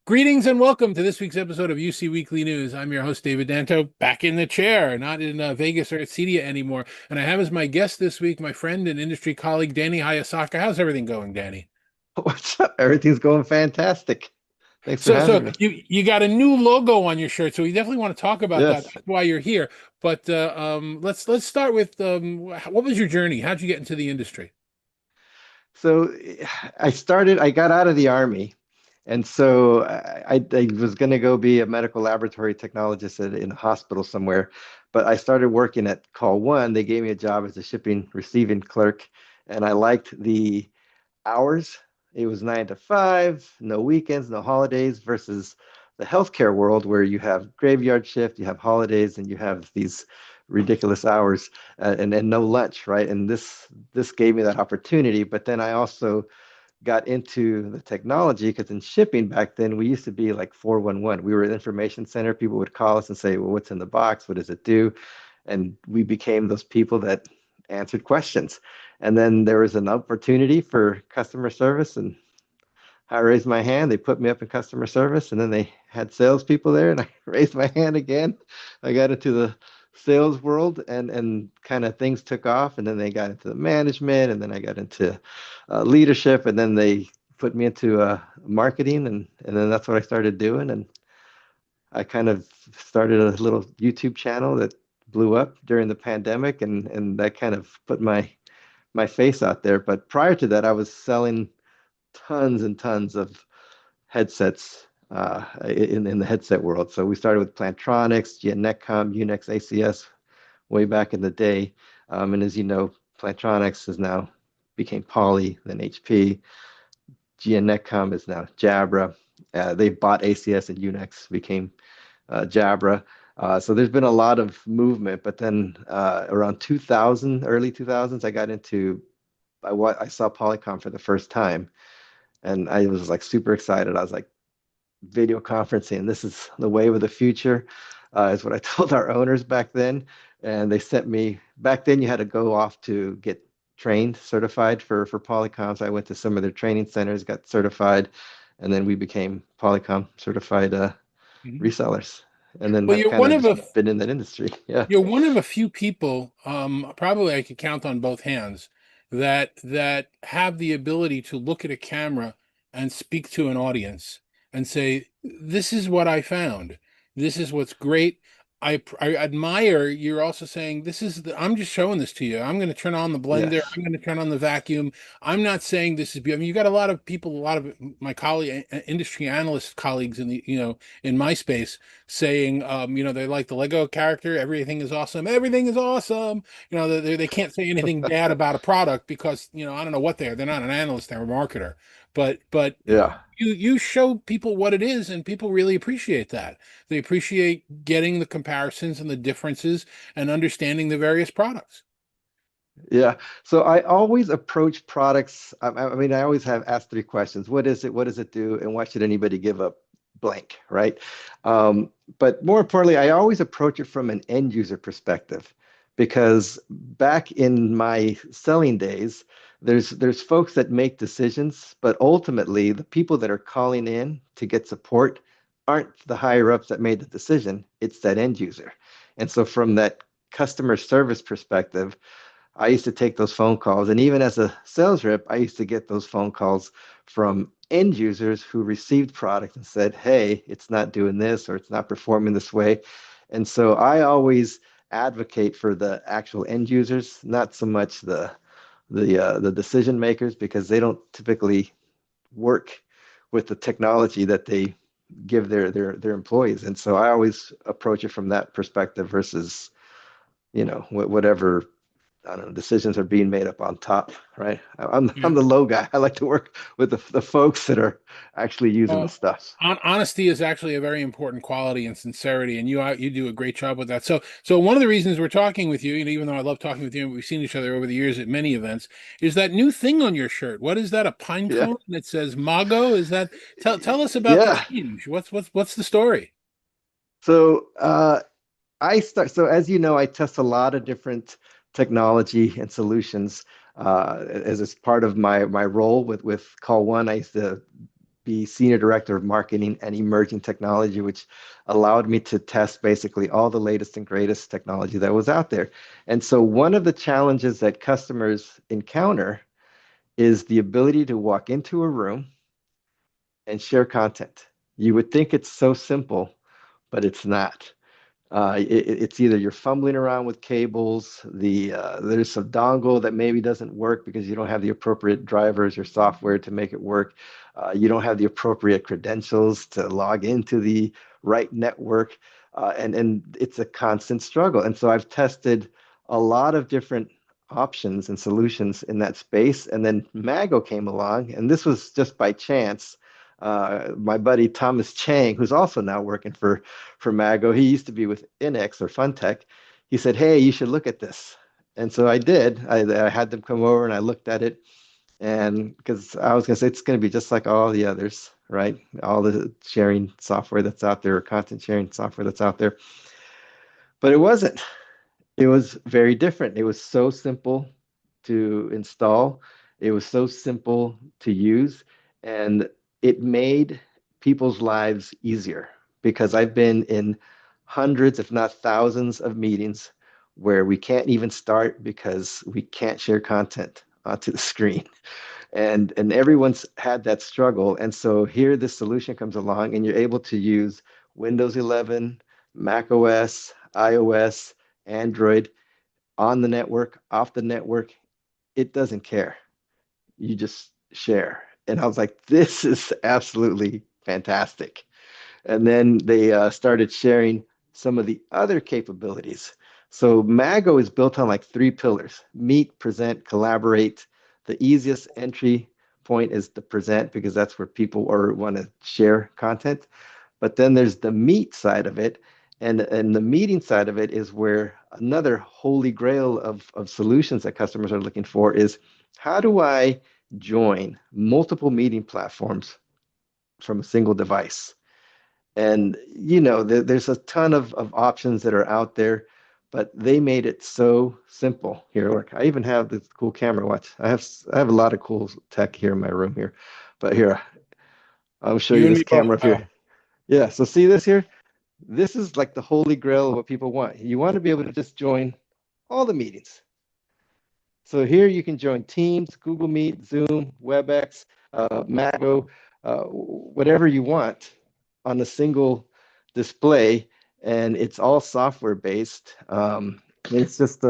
Greetings and welcome to this week's episode of UC Weekly News. I'm your host, David Danto, back in the chair, not in Vegas or at Cedia anymore. And I have as my guest this week my friend and industry colleague, Danny Hayasaka. How's everything going, Danny? What's up? Everything's going fantastic. Thanks for So having me. you got a new logo on your shirt, so we definitely want to talk about that. Yes. That's why you're here. But let's start with what was your journey? How'd you get into the industry? So I got out of the army. And so I was going to go be a medical laboratory technologist in a hospital somewhere. But I started working at Call One. They gave me a job as a shipping receiving clerk. And I liked the hours. It was 9 to 5, no weekends, no holidays, versus the healthcare world where you have graveyard shift, you have holidays, and you have these ridiculous hours and no lunch, right? And this gave me that opportunity. But then I also got into the technology because in shipping back then we used to be like 411. We were an information center. People would call us and say, well, what's in the box? What does it do? And we became those people that answered questions. And then there was an opportunity for customer service, and I raised my hand. They put me up in customer service, and then they had salespeople there, and I raised my hand again. I got into the sales world, and kind of things took off, and then they got into the management, and then I got into leadership, and then they put me into marketing, and then that's what I started doing, and I kind of started a little YouTube channel that blew up during the pandemic, and that kind of put my face out there. But prior to that, I was selling tons and tons of headsets in the headset world. So we started with Plantronics, Netcom, Unix, ACS way back in the day. And as you know, Plantronics is now became Poly, then HP. Netcom is now Jabra. They bought ACS and Unix, became Jabra. So there's been a lot of movement, but then around 2000, early 2000s, I got into I saw Polycom for the first time, and I was like super excited. I was like, video conferencing, this is the wave of the future, is what I told our owners back then. And they sent me back then. You had to go off to get trained, certified for Polycom. So I went to some of their training centers, got certified, and then we became Polycom certified Mhm. resellers, and then Well, have kind of just been in that industry. Yeah. you're one of a few people, probably I could count on both hands, that have the ability to look at a camera and speak to an audience and say, "This is what I found. This is what's great." I admire you're also saying I'm just showing this to you. I'm going to turn on the blender. Yes. I'm going to turn on the vacuum. I'm not saying this is. I mean, you got a lot of people, a lot of my colleague, industry analyst colleagues in the in my space saying, they like the Lego character. Everything is awesome. Everything is awesome. They can't say anything bad about a product because, I don't know what they're. They're not an analyst. They're a marketer. But Yeah. you show people what it is, and people really appreciate that. They appreciate getting the comparisons and the differences and understanding the various products. Yeah. So I always approach products. I mean, I always have asked three questions. What is it? What does it do? And why should anybody give up blank? Right. But more importantly, I always approach it from an end user perspective, because back in my selling days, there's folks that make decisions, but ultimately the people that are calling in to get support aren't the higher ups that made the decision. It's that end user. And so from that customer service perspective, I used to take those phone calls. And even as a sales rep, I used to get those phone calls from end users who received product and said, hey, it's not doing this or it's not performing this way. And so I always advocate for the actual end users, not so much the decision makers, because they don't typically work with the technology that they give their employees. And so I always approach it from that perspective versus, whatever, I don't know, decisions are being made up on top, right? I'm the low guy. I like to work with the folks that are actually using the Well, stuff. honesty is actually a very important quality and sincerity, and you do a great job with that. So one of the reasons we're talking with you, even though I love talking with you, and we've seen each other over the years at many events, is that new thing on your shirt. What is that? A pine Yeah. cone that says Mago? Is that? Tell us about the Yeah. change. What's the story? So so as you know, I test a lot of different technology and solutions as part of my role with Call One. I used to be senior director of marketing and emerging technology, which allowed me to test basically all the latest and greatest technology that was out there. And so one of the challenges that customers encounter is the ability to walk into a room and share content. You would think it's so simple, but it's not. It's either you're fumbling around with cables, there's a dongle that maybe doesn't work because you don't have the appropriate drivers or software to make it work. You don't have the appropriate credentials to log into the right network, and it's a constant struggle. And so I've tested a lot of different options and solutions in that space, and then Mago came along, and this was just by chance. My buddy Thomas Chang, who's also now working for Mago. He used to be with Inex or Funtech. He said, "Hey, you should look at this." And so I did. I had them come over and I looked at it. And because I was going to say it's going to be just like all the others, right? All the sharing software that's out there, or content sharing software that's out there. But it wasn't. It was very different. It was so simple to install. It was so simple to use. And it made people's lives easier because I've been in hundreds, if not thousands, of meetings where we can't even start because we can't share content onto the screen. And everyone's had that struggle. And so here this solution comes along and you're able to use Windows 11, Mac OS, iOS, Android on the network, off the network. It doesn't care. You just share. And I was like, this is absolutely fantastic. And then they started sharing some of the other capabilities. So Mago is built on like three pillars: meet, present, collaborate. The easiest entry point is the present because that's where people or want to share content. But then there's the meet side of it. And the meeting side of it is where another holy grail of solutions that customers are looking for is how do I join multiple meeting platforms from a single device? And there's a ton of options that are out there, but they made it so simple. Here, look, I even have this cool camera. Watch, I have a lot of cool tech here in my room here, but here I'll show You you and this me both, camera up here. pal. Yeah, so see this here? This is like the holy grail of what people want. You want to be able to just join all the meetings. So here you can join Teams, Google Meet, Zoom, WebEx, Mago, whatever you want on a single display, and it's all software based. It's just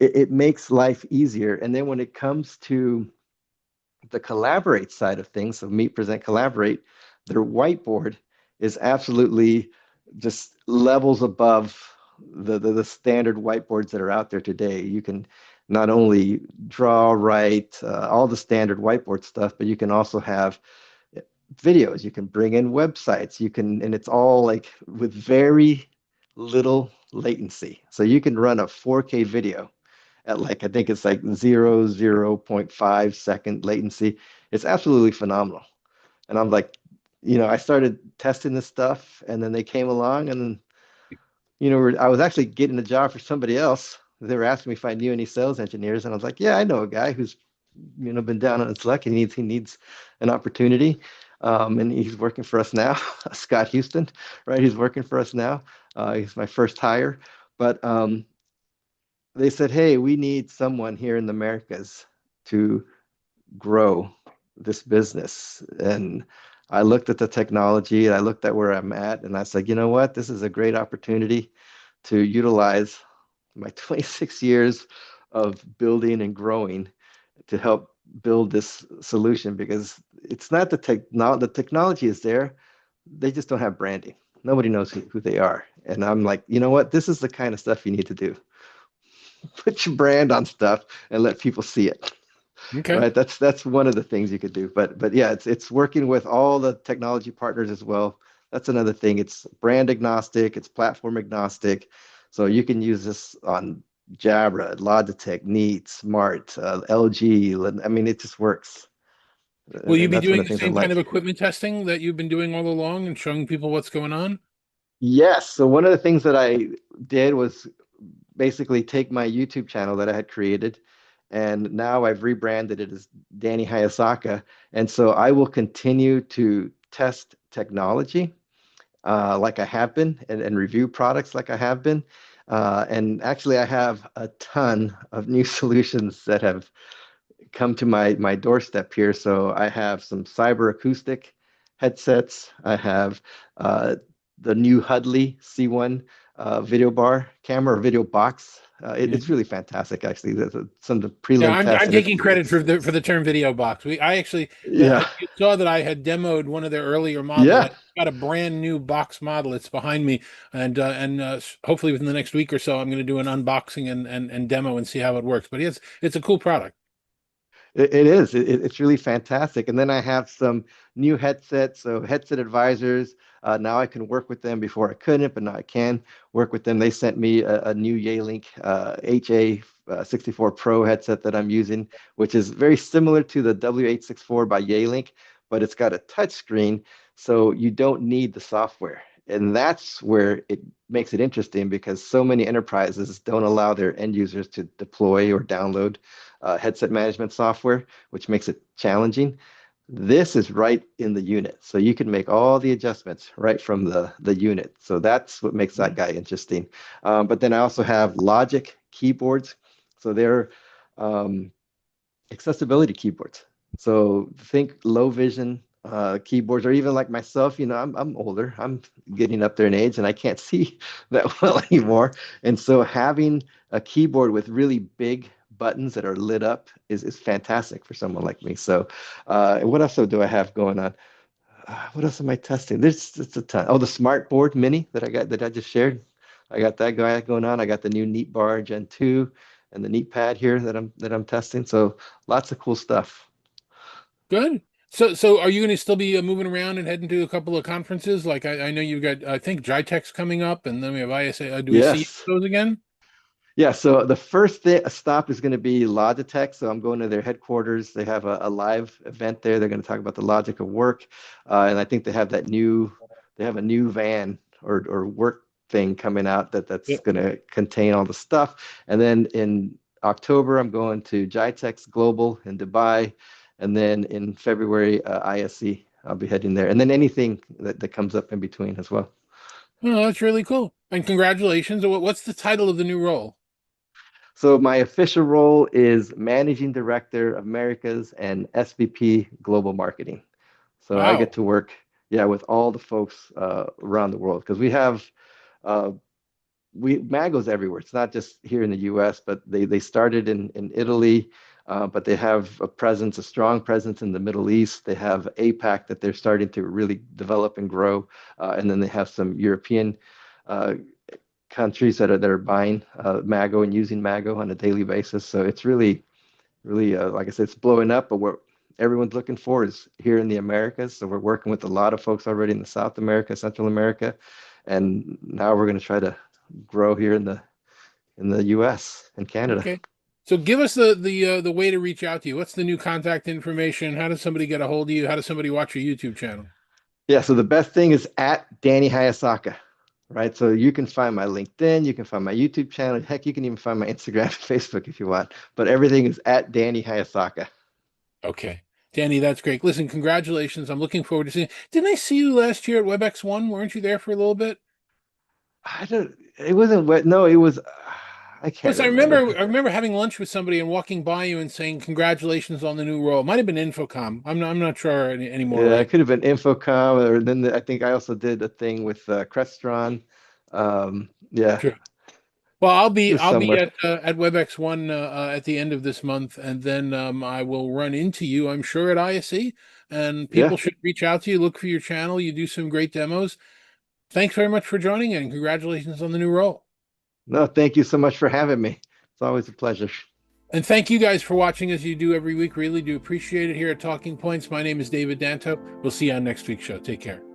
it makes life easier. And then when it comes to the collaborate side of things, so meet, present, collaborate, their whiteboard is absolutely just levels above the standard whiteboards that are out there today. You can not only draw, write, all the standard whiteboard stuff, but you can also have videos. You can bring in websites. You can, and it's all like with very little latency. So you can run a 4K video at like I think it's like 0.5 second latency. It's absolutely phenomenal. And I'm like, I started testing this stuff, and then they came along, and I was actually getting a job for somebody else. They were asking me if I knew any sales engineers, and I was like, yeah, I know a guy who's been down on his luck. He needs an opportunity, and he's working for us now. Scott Houston, right? He's working for us now. He's my first hire, but they said, hey, we need someone here in the Americas to grow this business. And I looked at the technology and I looked at where I'm at, and I said, you know what? This is a great opportunity to utilize my 26 years of building and growing to help build this solution because it's not the technology is there. They just don't have branding. Nobody knows who they are. And I'm like, you know what? This is the kind of stuff you need to do. Put your brand on stuff and let people see it. Okay. Right. That's one of the things you could do. But yeah, it's working with all the technology partners as well. That's another thing. It's brand agnostic, it's platform agnostic. So you can use this on Jabra, Logitech, Neat, Smart, LG. I mean, it just works. Will you And be that's one doing of the the things I same kind of like. equipment testing that you've been doing all along and showing people what's going on? Yes. So one of the things that I did was basically take my YouTube channel that I had created And now I've rebranded it as Danny Hayasaka. And so I will continue to test technology like I have been and review products like I have been. And actually, I have a ton of new solutions that have come to my doorstep here. So I have some cyber acoustic headsets. I have the new Hudley C1 video bar camera or video box. It's really fantastic, actually. Some of the Yeah, prelim tests, I'm and taking credit for the term video box. I actually yeah, you saw that I had demoed one of their earlier models. I yeah. got a brand new box model. It's behind me, and hopefully within the next week or so, I'm going to do an unboxing and demo and see how it works. But it's a cool product. It is. It's really fantastic. And then I have some new headsets. So headset advisors. Now I can work with them. Before I couldn't, but now I can work with them. They sent me a new Yealink HA 64 Pro headset that I'm using, which is very similar to the W864 by Yealink, but it's got a touch screen, so you don't need the software. And that's where it makes it interesting because so many enterprises don't allow their end users to deploy or download headset management software, which makes it challenging. This is right in the unit. So you can make all the adjustments right from the unit. So that's what makes that guy interesting. But then I also have Logic keyboards. So they're accessibility keyboards. So think low vision keyboards, or even like myself, I'm older. I'm getting up there in age, and I can't see that well anymore. And so having a keyboard with really big buttons that are lit up is fantastic for someone like me. So, what else do I have going on? What else am I testing? There's it's a ton. Oh, the smart board mini that I just shared. I got that guy going on. I got the new Neat Bar Gen 2 and the Neat Pad here that I'm testing. So lots of cool stuff. Good. So are you going to still be moving around and heading to a couple of conferences? Like I know you've got I think GITEX coming up, and then we have ISA. Do we see Yes. those again? Yeah, so the first stop is going to be Logitech. So I'm going to their headquarters. They have a live event there. They're going to talk about the logic of work, and I think they have a new van or work thing coming out that's Yeah. going to contain all the stuff. And then in October, I'm going to GITEX Global in Dubai, and then in February, ISE. I'll be heading there, and then anything that comes up in between as well. Oh, that's really cool. And congratulations. What's the title of the new role? So my official role is Managing Director of Americas and SVP Global Marketing. So I get Wow. to work, yeah, with all the folks around the world because uh, we Magos everywhere. It's not just here in the U.S., but they started in Italy, but they have a strong presence in the Middle East. They have APAC that they're starting to really develop and grow, and then they have some European uh, countries that are buying Mago and using Mago on a daily basis. So it's really like I said, it's blowing up. But what everyone's looking for is here in the Americas. So we're working with a lot of folks already in the South America, Central America, and now we're going to try to grow here in the U.S. and Canada. Okay. So give us the way to reach out to you. What's the new contact information? How does somebody get a hold of you? How does somebody watch your YouTube channel? Yeah. So the best thing is at Danny Hayasaka. Right. So you can find my LinkedIn, you can find my YouTube channel. Heck, you can even find my Instagram and Facebook if you want. But everything is at Danny Hayasaka. Okay. Danny, that's great. Listen, congratulations. I'm looking forward to seeing. Didn't I see you last year at WebEx One? Weren't you there for a little bit? I don't. It wasn't wet. No, it was. I can't Plus, remember. I remember having lunch with somebody and walking by you and saying congratulations on the new role. It might have been Infocom. I'm not sure anymore, Yeah, it right? could have been Infocom, or then I think I also did a thing with Crestron. Yeah, Sure. Well, it was I'll be somewhere. at WebEx One at the end of this month, and then I will run into you. I'm sure at ISE, and people Yeah. should reach out to you. Look for your channel. You do some great demos. Thanks very much for joining, and congratulations on the new role. No, thank you so much for having me. It's always a pleasure. And thank you guys for watching as you do every week. Really do appreciate it here at Talking Points. My name is David Danto. We'll see you on next week's show. Take care.